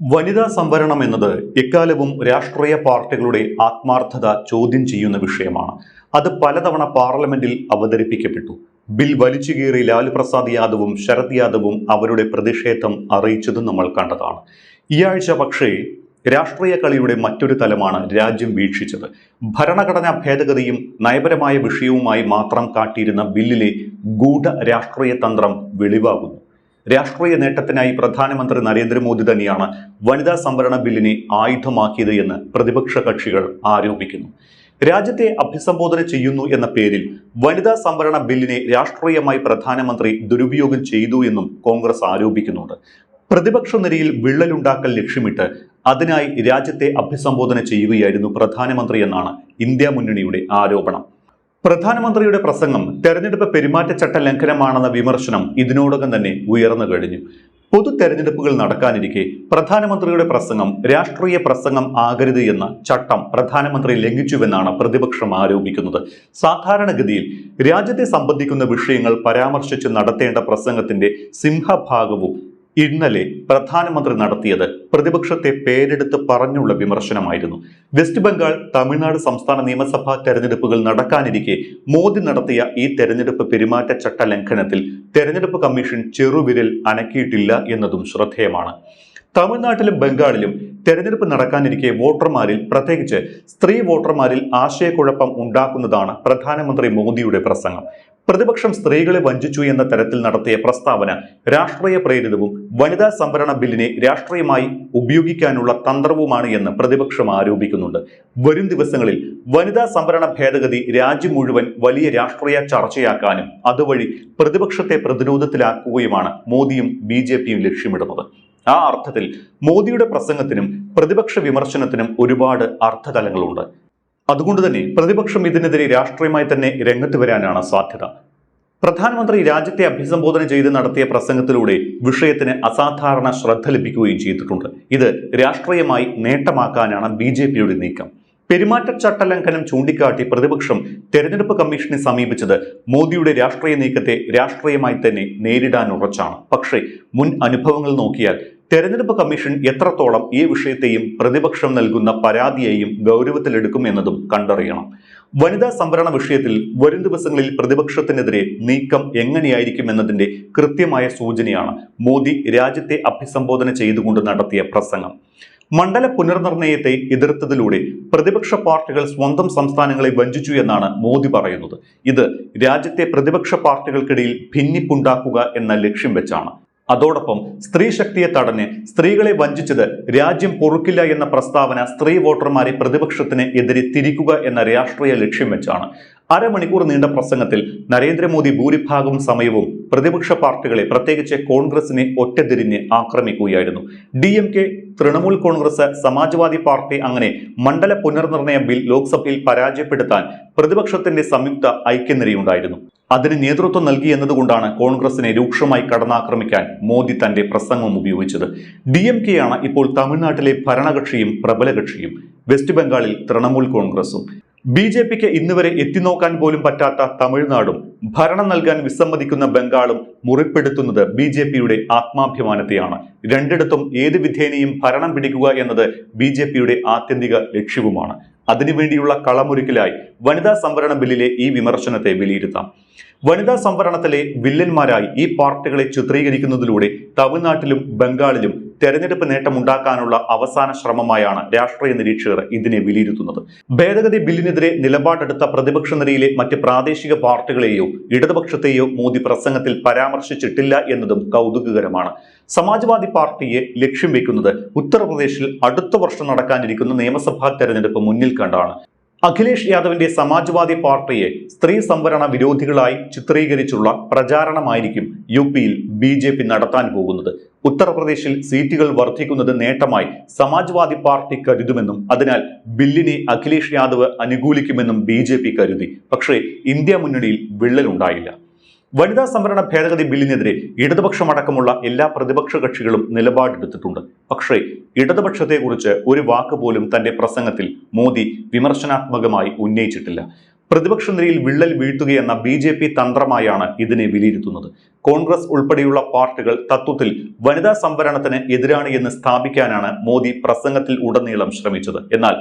വനിതാ സംവരണം എന്നത് എക്കാലവും രാഷ്ട്രീയ പാർട്ടികളുടെ ആത്മാർത്ഥത ചോദ്യം ചെയ്യുന്ന വിഷയമാണ്. അത് പലതവണ പാർലമെന്റിൽ അവതരിപ്പിക്കപ്പെട്ടു. ബിൽ വലിച്ചുകീറി ലാലു പ്രസാദ് യാദവും ശരത് യാദവും അവരുടെ പ്രതിഷേധം അറിയിച്ചതും നമ്മൾ കണ്ടതാണ്. ഈ ആഴ്ച പക്ഷേ രാഷ്ട്രീയ കളിയുടെ മറ്റൊരു തലമാണ് രാജ്യം വീക്ഷിച്ചത്. ഭരണഘടനാ ഭേദഗതിയും നയപരമായ വിഷയവുമായി മാത്രം കാട്ടിയിരുന്ന ബില്ലിലെ ഗൂഢ രാഷ്ട്രീയ തന്ത്രം വെളിവാകുന്നു. രാഷ്ട്രീയ നേട്ടത്തിനായി പ്രധാനമന്ത്രി നരേന്ദ്രമോദി തന്നെയാണ് വനിതാ സംവരണ ബില്ലിനെ ആയുധമാക്കിയത് എന്ന് പ്രതിപക്ഷ കക്ഷികൾ ആരോപിക്കുന്നു. രാജ്യത്തെ അഭിസംബോധന ചെയ്യുന്നു എന്ന പേരിൽ വനിതാ സംവരണ ബില്ലിനെ രാഷ്ട്രീയമായി പ്രധാനമന്ത്രി ദുരുപയോഗം ചെയ്തു എന്നും കോൺഗ്രസ് ആരോപിക്കുന്നുണ്ട്. പ്രതിപക്ഷ നിരയിൽ വിള്ളലുണ്ടാക്കൽ ലക്ഷ്യമിട്ട് അതിനായി രാജ്യത്തെ അഭിസംബോധന ചെയ്യുകയായിരുന്നു പ്രധാനമന്ത്രി എന്നാണ് ഇന്ത്യ മുന്നണിയുടെ ആരോപണം. പ്രധാനമന്ത്രിയുടെ പ്രസംഗം തെരഞ്ഞെടുപ്പ് പെരുമാറ്റച്ചട്ട ലംഘനമാണെന്ന വിമർശനം ഇതിനോടകം തന്നെ ഉയർന്നു കഴിഞ്ഞു. പൊതു തെരഞ്ഞെടുപ്പുകൾ നടക്കാനിരിക്കെ പ്രധാനമന്ത്രിയുടെ പ്രസംഗം രാഷ്ട്രീയ പ്രസംഗം ആകരുത് എന്ന ചട്ടം പ്രധാനമന്ത്രി ലംഘിച്ചുവെന്നാണ് പ്രതിപക്ഷം ആരോപിക്കുന്നത്. സാധാരണഗതിയിൽ രാജ്യത്തെ സംബന്ധിക്കുന്ന വിഷയങ്ങൾ പരാമർശിച്ച് നടത്തേണ്ട പ്രസംഗത്തിന്റെ സിംഹഭാഗവും ഇന്നലെ പ്രധാനമന്ത്രി നടത്തിയത് പ്രതിപക്ഷത്തെ പേരെടുത്ത് പറഞ്ഞുള്ള വിമർശനമായിരുന്നു. വെസ്റ്റ് ബംഗാൾ, തമിഴ്നാട് സംസ്ഥാന നിയമസഭാ തെരഞ്ഞെടുപ്പുകൾ നടക്കാനിരിക്കെ മോദി നടത്തിയ ഈ തെരഞ്ഞെടുപ്പ് പെരുമാറ്റച്ചട്ട ലംഘനത്തിൽ തെരഞ്ഞെടുപ്പ് കമ്മീഷൻ ചെറുവിരൽ അനക്കിയിട്ടില്ല എന്നതും ശ്രദ്ധേയമാണ്. തമിഴ്നാട്ടിലും ബംഗാളിലും തെരഞ്ഞെടുപ്പ് നടക്കാനിരിക്കെ വോട്ടർമാരിൽ, പ്രത്യേകിച്ച് സ്ത്രീ വോട്ടർമാരിൽ ആശയക്കുഴപ്പം ഉണ്ടാക്കുന്നതാണ് പ്രധാനമന്ത്രി മോദിയുടെ പ്രസംഗം. പ്രതിപക്ഷം സ്ത്രീകളെ വഞ്ചിച്ചു എന്ന തരത്തിൽ നടത്തിയ പ്രസ്താവന രാഷ്ട്രീയ പ്രേരിതവും വനിതാ സംവരണ ബില്ലിനെ രാഷ്ട്രീയമായി ഉപയോഗിക്കാനുള്ള തന്ത്രവുമാണ് എന്ന് പ്രതിപക്ഷം ആരോപിക്കുന്നുണ്ട്. വരും ദിവസങ്ങളിൽ വനിതാ സംവരണ ഭേദഗതി രാജ്യം മുഴുവൻ വലിയ രാഷ്ട്രീയ ചർച്ചയാക്കാനും അതുവഴി പ്രതിപക്ഷത്തെ പ്രതിരോധത്തിലാക്കുകയുമാണ് മോദിയും BJPയും ലക്ഷ്യമിടുന്നത്. ആ അർത്ഥത്തിൽ മോദിയുടെ പ്രസംഗത്തിനും പ്രതിപക്ഷ വിമർശനത്തിനും ഒരുപാട് അർത്ഥതലങ്ങളുണ്ട്. അതുകൊണ്ട് തന്നെ പ്രതിപക്ഷം ഇതിനെതിരെ രാഷ്ട്രീയമായി തന്നെ രംഗത്ത് വരാനാണ് സാധ്യത. പ്രധാനമന്ത്രി രാജ്യത്തെ അഭിസംബോധന ചെയ്ത് നടത്തിയ പ്രസംഗത്തിലൂടെ വിഷയത്തിന് അസാധാരണ ശ്രദ്ധ ലഭിക്കുകയും ചെയ്തിട്ടുണ്ട്. ഇത് രാഷ്ട്രീയമായി നേട്ടമാക്കാനാണ് BJPയുടെ നീക്കം. പെരുമാറ്റച്ചട്ട ലംഘനം ചൂണ്ടിക്കാട്ടി പ്രതിപക്ഷം തെരഞ്ഞെടുപ്പ് കമ്മീഷനെ സമീപിച്ചത് മോദിയുടെ രാഷ്ട്രീയ നീക്കത്തെ രാഷ്ട്രീയമായി തന്നെ നേരിടാനുറച്ചാണ്. പക്ഷേ മുൻ അനുഭവങ്ങൾ നോക്കിയാൽ തെരഞ്ഞെടുപ്പ് കമ്മീഷൻ എത്രത്തോളം ഈ വിഷയത്തെയും പ്രതിപക്ഷം നൽകുന്ന പരാതിയെയും ഗൗരവത്തിലെടുക്കും എന്നതും കണ്ടറിയണം. വനിതാ സംവരണ വിഷയത്തിൽ വരും ദിവസങ്ങളിൽ പ്രതിപക്ഷത്തിനെതിരെ നീക്കം എങ്ങനെയായിരിക്കും എന്നതിന്റെ കൃത്യമായ സൂചനയാണ് മോദി രാജ്യത്തെ അഭിസംബോധന ചെയ്തുകൊണ്ട് നടത്തിയ പ്രസംഗം. മണ്ഡല പുനർനിർണയത്തെ എതിർത്തതിലൂടെ പ്രതിപക്ഷ പാർട്ടികൾ സ്വന്തം സംസ്ഥാനങ്ങളെ വഞ്ചിച്ചു എന്നാണ് മോദി പറയുന്നത്. ഇത് രാജ്യത്തെ പ്രതിപക്ഷ പാർട്ടികൾക്കിടയിൽ ഭിന്നിപ്പുണ്ടാക്കുക എന്ന ലക്ഷ്യം വെച്ചാണ്. അതോടൊപ്പം സ്ത്രീ ശക്തിയെ തടഞ്ഞ് സ്ത്രീകളെ വഞ്ചിച്ചത് രാജ്യം പൊറുക്കില്ല എന്ന പ്രസ്താവന സ്ത്രീ വോട്ടർമാരെ പ്രതിപക്ഷത്തിന് എതിരെ തിരിക്കുക എന്ന രാഷ്ട്രീയ ലക്ഷ്യം വെച്ചാണ്. അരമണിക്കൂർ നീണ്ട പ്രസംഗത്തിൽ നരേന്ദ്രമോദി ഭൂരിഭാഗം സമയവും പ്രതിപക്ഷ പാർട്ടികളെ, പ്രത്യേകിച്ച് കോൺഗ്രസിനെ ഒറ്റതിരിഞ്ഞ് ആക്രമിക്കുകയായിരുന്നു. DMK, തൃണമൂൽ കോൺഗ്രസ്, സമാജ്വാദി പാർട്ടി അങ്ങനെ മണ്ഡല പുനർനിർണയ ബിൽ ലോക്സഭയിൽ പരാജയപ്പെടുത്താൻ പ്രതിപക്ഷത്തിന്റെ സംയുക്ത ഐക്യനിരയുണ്ടായിരുന്നു. അതിന് നേതൃത്വം നൽകി എന്നതുകൊണ്ടാണ് കോൺഗ്രസിനെ രൂക്ഷമായി കടന്നാക്രമിക്കാൻ മോദി തന്റെ പ്രസംഗം ഉപയോഗിച്ചത്. DMKയാണ് ഇപ്പോൾ തമിഴ്നാട്ടിലെ ഭരണകക്ഷിയും പ്രബല കക്ഷിയും, വെസ്റ്റ് ബംഗാളിൽ തൃണമൂൽ കോൺഗ്രസും. BJPക്ക് ഇന്നുവരെ എത്തിനോക്കാൻ പോലും പറ്റാത്ത തമിഴ്നാടും ഭരണം നൽകാൻ വിസമ്മതിക്കുന്ന ബംഗാളും മുറിപ്പെടുത്തുന്നത് BJPയുടെ ആത്മാഭിമാനത്തെയാണ്. രണ്ടിടത്തും ഏത് വിധേനയും ഭരണം പിടിക്കുക എന്നത് BJPയുടെ ആത്യന്തിക ലക്ഷ്യവുമാണ്. അതിനുവേണ്ടിയുള്ള കളമൊരുക്കലായി വനിതാ സംവരണ ബില്ലിലെ ഈ വിമർശനത്തെ വിലയിരുത്താം. വനിതാ സംവരണത്തിലെ വില്ലന്മാരായി ഈ പാർട്ടികളെ ചിത്രീകരിക്കുന്നതിലൂടെ തമിഴ്നാട്ടിലും ബംഗാളിലും തെരഞ്ഞെടുപ്പ് നേട്ടമുണ്ടാക്കാനുള്ള അവസാന ശ്രമമായാണ് രാഷ്ട്രീയ നിരീക്ഷകർ ഇതിനെ വിലയിരുത്തുന്നത്. ഭേദഗതി ബില്ലിനെതിരെ നിലപാടെടുത്ത പ്രതിപക്ഷ നിരയിലെ മറ്റ് പ്രാദേശിക പാർട്ടികളെയോ ഇടതുപക്ഷത്തെയോ മോദി പ്രസംഗത്തിൽ പരാമർശിച്ചിട്ടില്ല എന്നതും കൗതുകകരമാണ്. സമാജ്വാദി പാർട്ടിയെ ലക്ഷ്യം വെക്കുന്നത് ഉത്തർപ്രദേശിൽ അടുത്ത വർഷം നടക്കാനിരിക്കുന്ന നിയമസഭാ തെരഞ്ഞെടുപ്പ് മുന്നിൽ കണ്ടാണ്. അഖിലേഷ് യാദവിന്റെ സമാജ്വാദി പാർട്ടിയെ സ്ത്രീ സംവരണ വിരോധികളായി ചിത്രീകരിച്ചുള്ള പ്രചാരണമായിരിക്കും UPയിൽ BJP നടത്താൻ പോകുന്നത്. ഉത്തർപ്രദേശിൽ സീറ്റുകൾ വർദ്ധിക്കുന്നത് നേട്ടമായി സമാജ്വാദി പാർട്ടി കരുതുമെന്നും അതിനാൽ ബില്ലിനെ അഖിലേഷ് യാദവ് അനുകൂലിക്കുമെന്നും BJP കരുതി. പക്ഷേ ഇന്ത്യ മുന്നണിയിൽ വിള്ളലുണ്ടായില്ല. വനിതാ സംവരണ ഭേദഗതി ബില്ലിനെതിരെ ഇടതുപക്ഷമടക്കമുള്ള എല്ലാ പ്രതിപക്ഷ കക്ഷികളും നിലപാടെടുത്തിട്ടുണ്ട്. പക്ഷേ ഇടതുപക്ഷത്തെക്കുറിച്ച് ഒരു വാക്ക് പോലും തന്റെ പ്രസംഗത്തിൽ മോദി വിമർശനാത്മകമായി ഉന്നയിച്ചിട്ടില്ല. പ്രതിപക്ഷ നിരയിൽ വിള്ളൽ വീഴ്ത്തുകയെന്ന BJP തന്ത്രമായാണ് ഇതിനെ വിലയിരുത്തുന്നത്. കോൺഗ്രസ് ഉൾപ്പെടെയുള്ള പാർട്ടികൾ തത്വത്തിൽ വനിതാ സംവരണത്തിന് എതിരാണ് എന്ന് സ്ഥാപിക്കാനാണ് മോദി പ്രസംഗത്തിൽ ഉടനീളം ശ്രമിച്ചത്. എന്നാൽ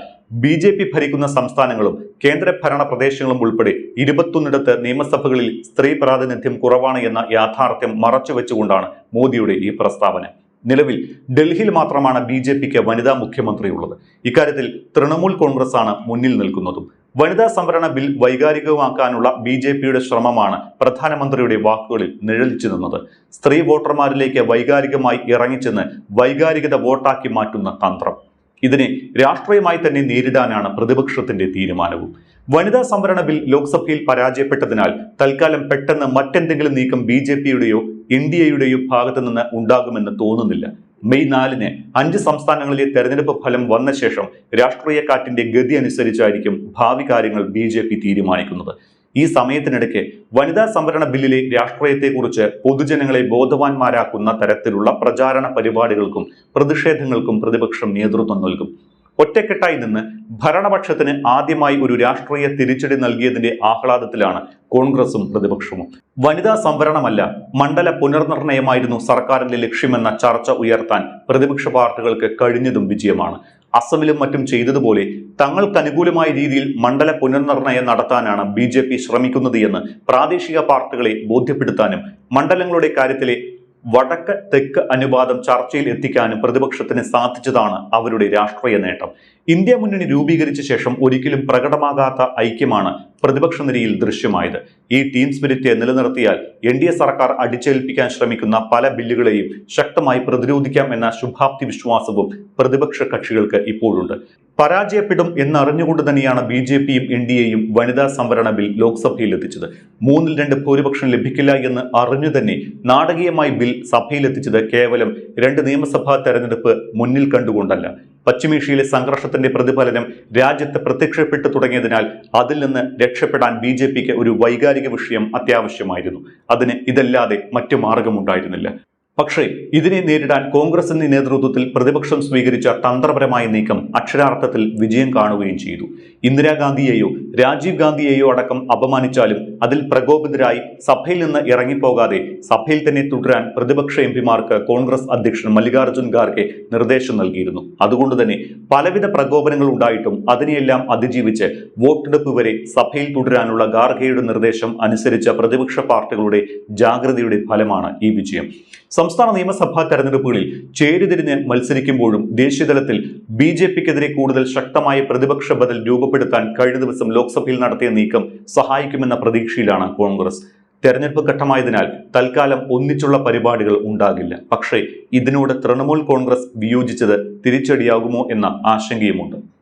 BJP ഭരിക്കുന്ന സംസ്ഥാനങ്ങളും കേന്ദ്രഭരണ പ്രദേശങ്ങളും ഉൾപ്പെടെ 21 നിയമസഭകളിൽ സ്ത്രീ പ്രാതിനിധ്യം കുറവാണ് എന്ന യാഥാർത്ഥ്യം മറച്ചുവെച്ചുകൊണ്ടാണ് മോദിയുടെ ഈ പ്രസ്താവന. നിലവിൽ ഡൽഹിയിൽ മാത്രമാണ് BJPക്ക് വനിതാ മുഖ്യമന്ത്രിയുള്ളത്. ഇക്കാര്യത്തിൽ തൃണമൂൽ കോൺഗ്രസ് ആണ് മുന്നിൽ നിൽക്കുന്നതും. വനിതാ സംവരണ ബിൽ വൈകാരികമാക്കാനുള്ള BJPയുടെ ശ്രമമാണ് പ്രധാനമന്ത്രിയുടെ വാക്കുകളിൽ നിഴലിച്ചു നിന്നത്. സ്ത്രീ വോട്ടർമാരിലേക്ക് വൈകാരികമായി ഇറങ്ങിച്ചെന്ന് വൈകാരികത വോട്ടാക്കി മാറ്റുന്ന തന്ത്രം. ഇതിനെ രാഷ്ട്രീയമായി തന്നെ നേരിടാനാണ് പ്രതിപക്ഷത്തിന്റെ തീരുമാനവും. വനിതാ സംവരണ ബിൽ ലോക്സഭയിൽ പരാജയപ്പെട്ടതിനാൽ തൽക്കാലം പെട്ടെന്ന് മറ്റെന്തെങ്കിലും നീക്കം BJPയുടെയോ ഇന്ത്യയുടെയോ ഭാഗത്തു നിന്ന് ഉണ്ടാകുമെന്ന് തോന്നുന്നില്ല. മെയ് 4-ന് 5 സംസ്ഥാനങ്ങളിലെ തെരഞ്ഞെടുപ്പ് ഫലം വന്ന ശേഷം രാഷ്ട്രീയ കാറ്റിന്റെ ഗതി അനുസരിച്ചായിരിക്കും ഭാവി കാര്യങ്ങൾ BJP തീരുമാനിക്കുന്നത്. ഈ സമയത്തിനിടയ്ക്ക് വനിതാ സംവരണ ബില്ലിലെ രാഷ്ട്രീയത്തെക്കുറിച്ച് പൊതുജനങ്ങളെ ബോധവാന്മാരാക്കുന്ന തരത്തിലുള്ള പ്രചാരണ പരിപാടികൾക്കും പ്രതിഷേധങ്ങൾക്കും പ്രതിപക്ഷം നേതൃത്വം നൽകും. ഒറ്റക്കെട്ടായി നിന്ന് ഭരണപക്ഷത്തിന് ആദ്യമായി ഒരു രാഷ്ട്രീയ തിരിച്ചടി നൽകിയതിന്റെ ആഹ്ലാദത്തിലാണ് കോൺഗ്രസും പ്രതിപക്ഷവും. വനിതാ സംവരണമല്ല, മണ്ഡല പുനർനിർണയമായിരുന്നു സർക്കാരിന്റെ ലക്ഷ്യമെന്ന ചർച്ച ഉയർത്താൻ പ്രതിപക്ഷ പാർട്ടികൾക്ക് കഴിഞ്ഞതും വിജയമാണ്. അസമിലും മറ്റും ചെയ്തതുപോലെ തങ്ങൾക്കനുകൂലമായ രീതിയിൽ മണ്ഡല പുനർനിർണയം നടത്താനാണ് BJP ശ്രമിക്കുന്നത് എന്ന് പ്രാദേശിക പാർട്ടികളെ ബോധ്യപ്പെടുത്താനും മണ്ഡലങ്ങളുടെ കാര്യത്തിലെ വടക്ക് തെക്ക് അനുപാതം ചർച്ചയിൽ എത്തിക്കാനും പ്രതിപക്ഷത്തിന് സാധിച്ചതാണ് അവരുടെ രാഷ്ട്രീയ നേട്ടം. ഇന്ത്യ മുന്നണി രൂപീകരിച്ച ശേഷം ഒരിക്കലും പ്രകടമാകാത്ത ഐക്യമാണ് പ്രതിപക്ഷ നിരയിൽ ദൃശ്യമായത്. ഈ ടീം സ്പിരിറ്റ് നിലനിർത്തിയാൽ NDA സർക്കാർ അടിച്ചേൽപ്പിക്കാൻ ശ്രമിക്കുന്ന പല ബില്ലുകളെയും ശക്തമായി പ്രതിരോധിക്കാം എന്ന ശുഭാപ്തി വിശ്വാസവും പ്രതിപക്ഷ കക്ഷികൾക്ക് ഇപ്പോഴുണ്ട്. പരാജയപ്പെടും എന്നറിഞ്ഞുകൊണ്ട് തന്നെയാണ് BJPയും NDAയും വനിതാ സംവരണ ബിൽ ലോക്സഭയിൽ എത്തിച്ചത്. 3-2 ഭൂരിപക്ഷം ലഭിക്കില്ല എന്ന് അറിഞ്ഞു തന്നെ നാടകീയമായി ബിൽ സഭയിലെത്തിച്ചത് കേവലം 2 നിയമസഭാ തെരഞ്ഞെടുപ്പ് മുന്നിൽ കണ്ടുകൊണ്ടല്ല. പശ്ചിമേഷ്യയിലെ സംഘർഷത്തിന്റെ പ്രതിഫലനം രാജ്യത്ത് പ്രത്യക്ഷപ്പെട്ടു തുടങ്ങിയതിനാൽ അതിൽ നിന്ന് രക്ഷപ്പെടാൻ BJPക്ക് ഒരു വൈകാരിക വിഷയം അത്യാവശ്യമായിരുന്നു. അതിന് ഇതല്ലാതെ മറ്റു മാർഗമുണ്ടായിരുന്നില്ല. പക്ഷേ ഇതിനെ നേരിടാൻ കോൺഗ്രസിന്റെ നേതൃത്വത്തിൽ പ്രതിപക്ഷം സ്വീകരിച്ച തന്ത്രപരമായ നീക്കം അക്ഷരാർത്ഥത്തിൽ വിജയം കാണുകയും ചെയ്തു. ഇന്ദിരാഗാന്ധിയെയോ രാജീവ് ഗാന്ധിയെയോ അടക്കം അപമാനിച്ചാലും അതിൽ പ്രകോപിതരായി സഭയിൽ നിന്ന് ഇറങ്ങിപ്പോകാതെ സഭയിൽ തന്നെ തുടരാൻ പ്രതിപക്ഷ എംപിമാർക്ക് കോൺഗ്രസ് അധ്യക്ഷൻ മല്ലികാർജുൻ ഖാർഗെ നിർദ്ദേശം നൽകിയിരുന്നു. അതുകൊണ്ട് തന്നെ പലവിധ പ്രകോപനങ്ങൾ ഉണ്ടായിട്ടും അതിനെയെല്ലാം അതിജീവിച്ച് വോട്ടെടുപ്പ് വരെ സഭയിൽ തുടരാനുള്ള ഖാർഗെയുടെ നിർദ്ദേശം അനുസരിച്ച പ്രതിപക്ഷ പാർട്ടികളുടെ ജാഗ്രതയുടെ ഫലമാണ് ഈ വിജയം. സംസ്ഥാന നിയമസഭാ തെരഞ്ഞെടുപ്പുകളിൽ ചേരിതിരിഞ്ഞ് മത്സരിക്കുമ്പോഴും ദേശീയതലത്തിൽ BJPക്കെതിരെ കൂടുതൽ ശക്തമായ പ്രതിപക്ഷ ബദൽ രൂപപ്പെടുത്താൻ കഴിഞ്ഞ ദിവസം ലോക്സഭയിൽ നടത്തിയ നീക്കം സഹായിക്കുമെന്ന പ്രതീക്ഷയിലാണ് കോൺഗ്രസ്. തെരഞ്ഞെടുപ്പ് ഘട്ടമായതിനാൽ തൽക്കാലം ഒന്നിച്ചുള്ള പരിപാടികൾ ഉണ്ടാകില്ല. പക്ഷേ ഇതിനോട് തൃണമൂൽ കോൺഗ്രസ് വിയോജിച്ചത് തിരിച്ചടിയാകുമോ എന്ന ആശങ്കയുമുണ്ട്.